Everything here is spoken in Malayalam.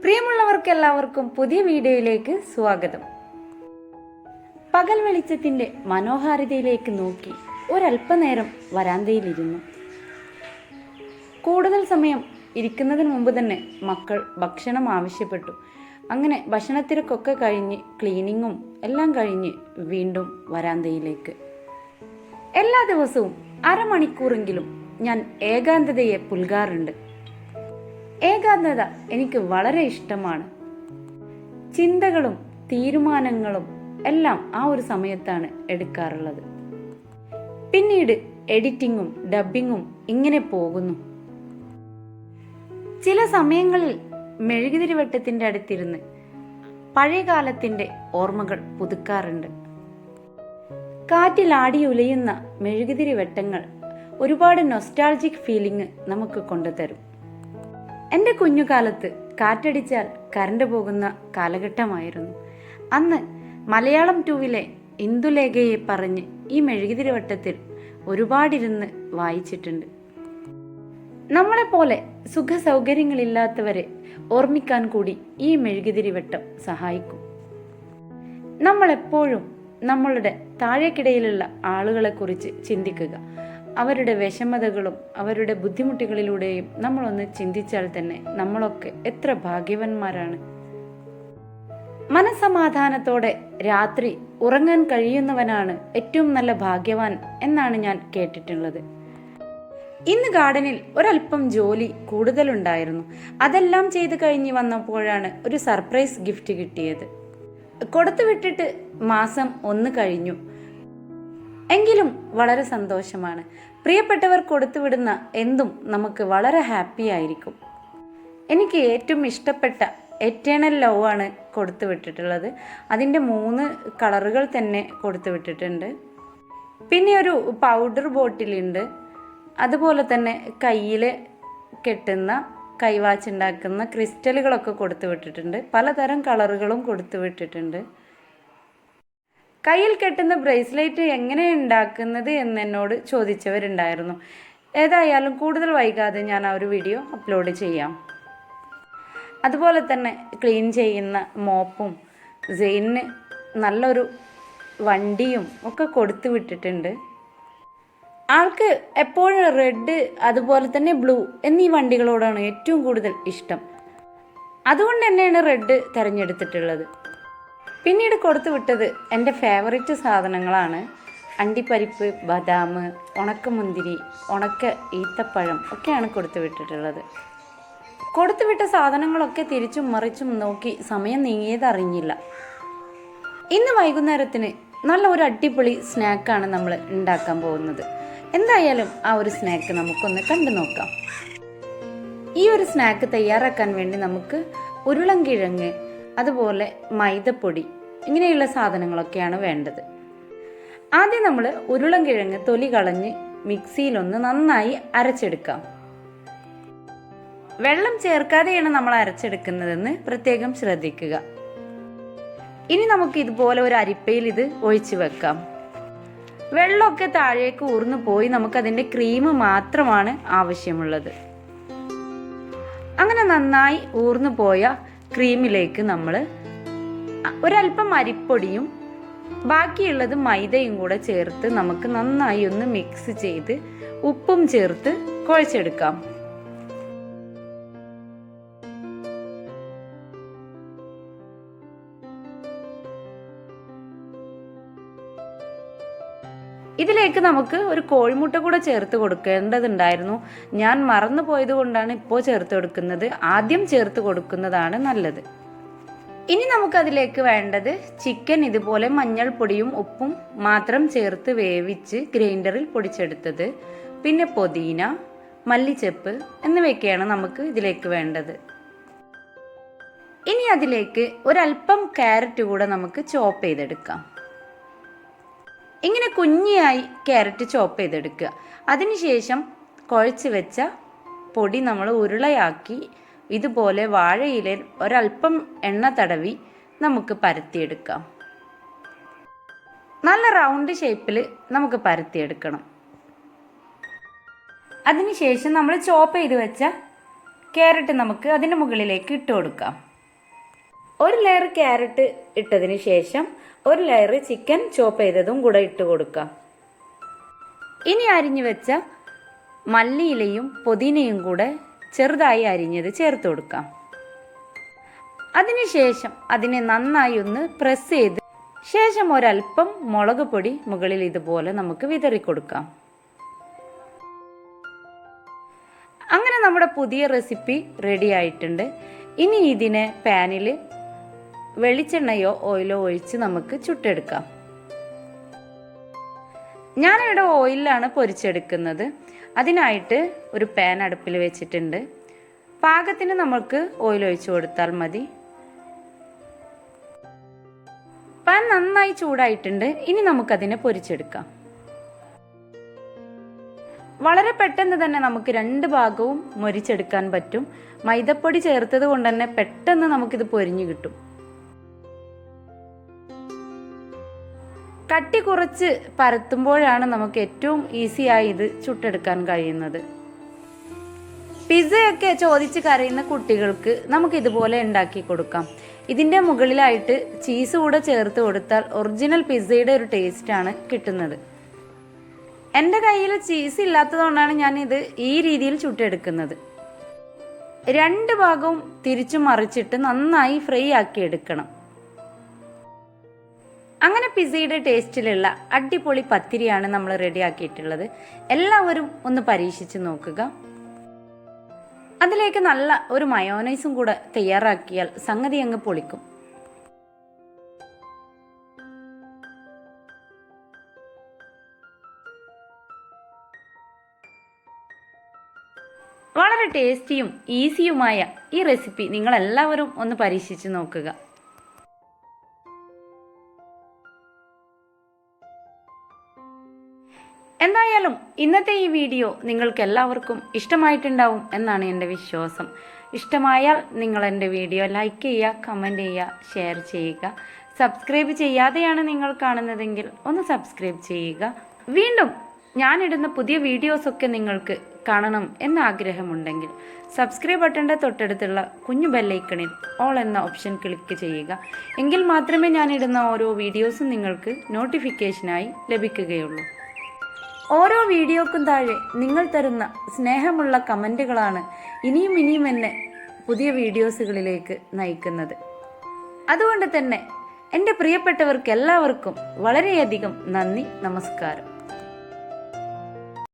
പ്രിയമുള്ളവർക്കെല്ലാവർക്കും പുതിയ വീഡിയോയിലേക്ക് സ്വാഗതം. പകൽ വെളിച്ചത്തിൻ്റെ മനോഹാരിതയിലേക്ക് നോക്കി ഒരല്പനേരം വരാന്തയിലിരുന്നു. കൂടുതൽ സമയം ഇരിക്കുന്നതിന് മുമ്പ് തന്നെ മക്കൾ ഭക്ഷണം ആവശ്യപ്പെട്ടു. അങ്ങനെ ഭക്ഷണത്തിരക്കൊക്കെ കഴിഞ്ഞ് ക്ലീനിങ്ങും എല്ലാം കഴിഞ്ഞ് വീണ്ടും വരാന്തയിലേക്ക്. എല്ലാ ദിവസവും അരമണിക്കൂറെങ്കിലും ഞാൻ ഏകാന്തതയെ പുൽകാറുണ്ട്. ഏകാന്തത എനിക്ക് വളരെ ഇഷ്ടമാണ്. ചിന്തകളും തീരുമാനങ്ങളും എല്ലാം ആ ഒരു സമയത്താണ് എടുക്കാറുള്ളത്. പിന്നീട് എഡിറ്റിങ്ങും ഡബ്ബിങ്ങും ഇങ്ങനെ പോകുന്നു. ചില സമയങ്ങളിൽ മെഴുകുതിരിവട്ടത്തിൻ്റെ അടുത്തിരുന്ന് പഴയകാലത്തിൻ്റെ ഓർമ്മകൾ പുതുക്കാറുണ്ട്. കാറ്റിലാടി ഉലയുന്ന മെഴുകുതിരിവട്ടങ്ങൾ ഒരുപാട് നൊസ്റ്റാൾജിക് ഫീലിംഗ് നമുക്ക് കൊണ്ടുതരും. എൻ്റെ കുഞ്ഞുകാലത്ത് കാറ്റടിച്ചാൽ കറണ്ട് പോകുന്ന കാലഘട്ടമായിരുന്നു. അന്ന് മലയാളം 2-ലെ ഇന്ദുലേഖയെ പറഞ്ഞ് ഈ മെഴുകുതിരിവട്ടത്തിൽ ഒരുപാടിരുന്ന് വായിച്ചിട്ടുണ്ട്. നമ്മളെപ്പോലെ സുഖ സൗകര്യങ്ങളില്ലാത്തവരെ ഓർമ്മിക്കാൻ കൂടി ഈ മെഴുകുതിരിവട്ടം സഹായിക്കും. നമ്മളെപ്പോഴും നമ്മളുടെ താഴേക്കിടയിലുള്ള ആളുകളെക്കുറിച്ച് ചിന്തിക്കുക. അവരുടെ വിഷമതകളും അവരുടെ ബുദ്ധിമുട്ടുകളിലൂടെയും നമ്മളൊന്ന് ചിന്തിച്ചാൽ തന്നെ നമ്മളൊക്കെ എത്ര ഭാഗ്യവാന്മാരാണ്. മനസ്സമാധാനത്തോടെ രാത്രി ഉറങ്ങാൻ കഴിയുന്നവനാണ് ഏറ്റവും നല്ല ഭാഗ്യവാൻ എന്നാണ് ഞാൻ കേട്ടിട്ടുള്ളത്. ഇന്ന് ഗാർഡനിൽ ഒരല്പം ജോലി കൂടുതലുണ്ടായിരുന്നു. അതെല്ലാം ചെയ്ത് കഴിഞ്ഞ് വന്നപ്പോഴാണ് ഒരു സർപ്രൈസ് ഗിഫ്റ്റ് കിട്ടിയത്. കൊടുത്തു വിട്ടിട്ട് മാസം 1 കഴിഞ്ഞു. എങ്കിലും വളരെ സന്തോഷമാണ്. പ്രിയപ്പെട്ടവർ കൊടുത്തുവിടുന്ന എന്തും നമുക്ക് വളരെ ഹാപ്പി ആയിരിക്കും. എനിക്ക് ഏറ്റവും ഇഷ്ടപ്പെട്ട എറ്റേണൽ ലവ് ആണ് കൊടുത്തു വിട്ടിട്ടുള്ളത്. അതിൻ്റെ 3 കളറുകൾ തന്നെ കൊടുത്തു വിട്ടിട്ടുണ്ട്. പിന്നെ ഒരു പൗഡർ ബോട്ടിലുണ്ട്. അതുപോലെ തന്നെ കയ്യിൽ കെട്ടുന്ന കൈവാച്ച് ഉണ്ടാക്കുന്ന ക്രിസ്റ്റലുകളൊക്കെ കൊടുത്തു വിട്ടിട്ടുണ്ട്. പലതരം കളറുകളും കൊടുത്തു വിട്ടിട്ടുണ്ട്. കയ്യിൽ കെട്ടുന്ന ബ്രേസ്ലെറ്റ് എങ്ങനെ ഉണ്ടാക്കുന്നത് എന്നോട് ചോദിച്ചവരുണ്ടായിരുന്നു. ഏതായാലും കൂടുതൽ വൈകാതെ ഞാൻ ആ ഒരു വീഡിയോ അപ്ലോഡ് ചെയ്യാം. അതുപോലെ തന്നെ ക്ലീൻ ചെയ്യുന്ന മോപ്പും സെയിനിന് നല്ലൊരു വണ്ടിയും ഒക്കെ കൊടുത്തു വിട്ടിട്ടുണ്ട്. ആൾക്ക് എപ്പോഴും റെഡ് അതുപോലെ തന്നെ ബ്ലൂ എന്നീ വണ്ടികളോടാണ് ഏറ്റവും കൂടുതൽ ഇഷ്ടം. അതുകൊണ്ട് തന്നെയാണ് റെഡ് തിരഞ്ഞെടുത്തിട്ടുള്ളത്. പിന്നീട് കൊടുത്തു വിട്ടത് എൻ്റെ ഫേവറേറ്റ് സാധനങ്ങളാണ്. അണ്ടിപ്പരിപ്പ്, ബദാം, ഉണക്കമുന്തിരി, ഉണക്ക ഈത്തപ്പഴം ഒക്കെയാണ് കൊടുത്തു വിട്ടിട്ടുള്ളത്. കൊടുത്തുവിട്ട സാധനങ്ങളൊക്കെ തിരിച്ചും മറിച്ചും നോക്കി സമയം നീങ്ങിയതറിഞ്ഞില്ല. ഇന്ന് വൈകുന്നേരത്തിന് നല്ല ഒരു അടിപൊളി സ്നാക്കാണ് നമ്മൾ ഉണ്ടാക്കാൻ പോകുന്നത്. എന്തായാലും ആ ഒരു സ്നാക്ക് നമുക്കൊന്ന് കണ്ടു നോക്കാം. ഈ ഒരു സ്നാക്ക് തയ്യാറാക്കാൻ വേണ്ടി നമുക്ക് ഉരുളൻകിഴങ്ങ്, അതുപോലെ മൈദപ്പൊടി ഇങ്ങനെയുള്ള സാധനങ്ങളൊക്കെയാണ് വേണ്ടത്. ആദ്യം നമ്മൾ ഉരുളൻകിഴങ്ങ് തൊലി കളഞ്ഞ് മിക്സിയിലൊന്ന് നന്നായി അരച്ചെടുക്കാം. വെള്ളം ചേർക്കാതെയാണ് നമ്മൾ അരച്ചെടുക്കുന്നതെന്ന് പ്രത്യേകം ശ്രദ്ധിക്കുക. ഇനി നമുക്ക് ഇതുപോലെ ഒരു അരിപ്പയിൽ ഇത് ഒഴിച്ചു വെക്കാം. വെള്ളമൊക്കെ താഴേക്ക് ഊർന്നു പോയി നമുക്കതിൻ്റെ ക്രീം മാത്രമാണ് ആവശ്യമുള്ളത്. അങ്ങനെ നന്നായി ഊർന്നു പോയ ക്രീമിലേക്ക് നമ്മൾ ഒരല്പം അരിപ്പൊടിയും ബാക്കിയുള്ളത് മൈദയും കൂടെ ചേർത്ത് നമുക്ക് നന്നായി ഒന്ന് മിക്സ് ചെയ്ത് ഉപ്പും ചേർത്ത് കുഴച്ചെടുക്കാം. ഇതിലേക്ക് നമുക്ക് ഒരു കോഴിമുട്ട കൂടെ ചേർത്ത് കൊടുക്കേണ്ടതുണ്ടായിരുന്നു. ഞാൻ മറന്നു പോയത് കൊണ്ടാണ് ഇപ്പോൾ ചേർത്ത് കൊടുക്കുന്നത്. ആദ്യം ചേർത്ത് കൊടുക്കുന്നതാണ് നല്ലത്. ഇനി നമുക്കതിലേക്ക് വേണ്ടത് ചിക്കൻ ഇതുപോലെ മഞ്ഞൾപ്പൊടിയും ഉപ്പും മാത്രം ചേർത്ത് വേവിച്ച് ഗ്രൈൻഡറിൽ പൊടിച്ചെടുത്തത്, പിന്നെ പുതിന, മല്ലിച്ചപ്പ് എന്നിവയൊക്കെയാണ് നമുക്ക് ഇതിലേക്ക് വേണ്ടത്. ഇനി അതിലേക്ക് ഒരല്പം ക്യാരറ്റ് കൂടെ നമുക്ക് ചോപ്പ് ചെയ്തെടുക്കാം. ഇങ്ങനെ കുഞ്ഞിയായി ക്യാരറ്റ് ചോപ്പ് ചെയ്തെടുക്കുക. അതിനുശേഷം കുഴച്ച് വെച്ച പൊടി നമ്മൾ ഉരുളയാക്കി ഇതുപോലെ വാഴയിലയിൽ ഒരല്പം എണ്ണ തടവി നമുക്ക് പരത്തിയെടുക്കാം. നല്ല റൗണ്ട് ഷേപ്പിൽ നമുക്ക് പരത്തിയെടുക്കണം. അതിനുശേഷം നമ്മൾ ചോപ്പ് ചെയ്ത് വെച്ച ക്യാരറ്റ് നമുക്ക് അതിൻ്റെ മുകളിലേക്ക് ഇട്ട് കൊടുക്കാം. ഒരു ലെയർ ക്യാരറ്റ് ഇട്ടതിന് ശേഷം ഒരു ലെയർ ചിക്കൻ ചോപ്പ് ചെയ്തതും കൂടെ ഇട്ട് കൊടുക്കാം. ഇനി അരിഞ്ഞു വെച്ച മല്ലിയിലയും പുതിനയും കൂടെ ചെറുതായി അരിഞ്ഞത് ചേർത്ത് കൊടുക്കാം. അതിനുശേഷം അതിനെ നന്നായി ഒന്ന് പ്രസ് ചെയ്ത് ശേഷം ഒരൽപ്പം മുളക് പൊടി മുകളിൽ ഇതുപോലെ നമുക്ക് വിതറി കൊടുക്കാം. അങ്ങനെ നമ്മുടെ പുതിയ റെസിപ്പി റെഡി ആയിട്ടുണ്ട്. ഇനി ഇതിനെ പാനിൽ വെളിച്ചെണ്ണയോ ഓയിലോ ഒഴിച്ച് നമുക്ക് ചുട്ടെടുക്കാം. ഞാനിവിടെ ഓയിലാണ് പൊരിച്ചെടുക്കുന്നത്. അതിനായിട്ട് ഒരു പാൻ അടുപ്പിൽ വെച്ചിട്ടുണ്ട്. പാകത്തിന് നമുക്ക് ഓയിൽ ഒഴിച്ചു കൊടുത്താൽ മതി. പാൻ നന്നായി ചൂടായിട്ടുണ്ട്. ഇനി നമുക്കതിനെ പൊരിച്ചെടുക്കാം. വളരെ പെട്ടെന്ന് തന്നെ നമുക്ക് രണ്ട് ഭാഗവും മൊരിച്ചെടുക്കാൻ പറ്റും. മൈദപ്പൊടി ചേർത്തത് കൊണ്ട് തന്നെ പെട്ടെന്ന് നമുക്കിത് പൊരിഞ്ഞു കിട്ടും. കട്ടി കുറച്ച് പരത്തുമ്പോഴാണ് നമുക്ക് ഏറ്റവും ഈസിയായി ഇത് ചുട്ടെടുക്കാൻ കഴിയുന്നത്. പിസ്സയൊക്കെ ചോദിച്ച് കരയുന്ന കുട്ടികൾക്ക് നമുക്ക് ഇതുപോലെ ഉണ്ടാക്കി കൊടുക്കാം. ഇതിൻ്റെ മുകളിലായിട്ട് ചീസ് കൂടെ ചേർത്ത് കൊടുത്താൽ ഒറിജിനൽ പിസ്സയുടെ ഒരു ടേസ്റ്റാണ് കിട്ടുന്നത്. എൻ്റെ കയ്യിൽ ചീസ് ഇല്ലാത്തതുകൊണ്ടാണ് ഞാനിത് ഈ രീതിയിൽ ചുട്ടെടുക്കുന്നത്. രണ്ട് ഭാഗവും തിരിച്ചു മറിച്ചിട്ട് നന്നായി ഫ്രൈ ആക്കി എടുക്കണം. അങ്ങനെ പിസ്സയുടെ ടേസ്റ്റിലുള്ള അടിപൊളി പത്തിരിയാണ് നമ്മൾ റെഡിയാക്കിയിട്ടുള്ളത്. എല്ലാവരും ഒന്ന് പരീക്ഷിച്ച് നോക്കുക. അതിലേക്ക് നല്ല ഒരു മയോനൈസും കൂടെ തയ്യാറാക്കിയാൽ സംഗതി അങ്ങ് പൊളിക്കും. വളരെ ടേസ്റ്റിയും ഈസിയുമായ ഈ റെസിപ്പി നിങ്ങളെല്ലാവരും ഒന്ന് പരീക്ഷിച്ച് നോക്കുക. എന്തായാലും ഇന്നത്തെ ഈ വീഡിയോ നിങ്ങൾക്ക് എല്ലാവർക്കും ഇഷ്ടമായിട്ടുണ്ടാവും എന്നാണ് എൻ്റെ വിശ്വാസം. ഇഷ്ടമായാൽ നിങ്ങൾ എൻ്റെ വീഡിയോ ലൈക്ക് ചെയ്യുക, കമൻറ്റ് ചെയ്യുക, ഷെയർ ചെയ്യുക. സബ്സ്ക്രൈബ് ചെയ്യാതെയാണ് നിങ്ങൾ കാണുന്നതെങ്കിൽ ഒന്ന് സബ്സ്ക്രൈബ് ചെയ്യുക. വീണ്ടും ഞാനിടുന്ന പുതിയ വീഡിയോസൊക്കെ നിങ്ങൾക്ക് കാണണം എന്ന ആഗ്രഹമുണ്ടെങ്കിൽ സബ്സ്ക്രൈബ് ബട്ടൻ്റെ തൊട്ടടുത്തുള്ള കുഞ്ഞു ബെല്ലൈക്കണിൽ ഓൾ എന്ന ഓപ്ഷൻ ക്ലിക്ക് ചെയ്യുക. എങ്കിൽ മാത്രമേ ഞാനിടുന്ന ഓരോ വീഡിയോസും നിങ്ങൾക്ക് നോട്ടിഫിക്കേഷനായി ലഭിക്കുകയുള്ളൂ. ഓരോ വീഡിയോക്കും താഴെ നിങ്ങൾ തരുന്ന സ്നേഹമുള്ള കമൻറ്റുകളാണ് ഇനിയും എന്നെ പുതിയ വീഡിയോസുകളിലേക്ക് നയിക്കുന്നത്. അതുകൊണ്ട് തന്നെ എൻ്റെ പ്രിയപ്പെട്ടവർക്ക് എല്ലാവർക്കും വളരെയധികം നന്ദി, നമസ്കാരം.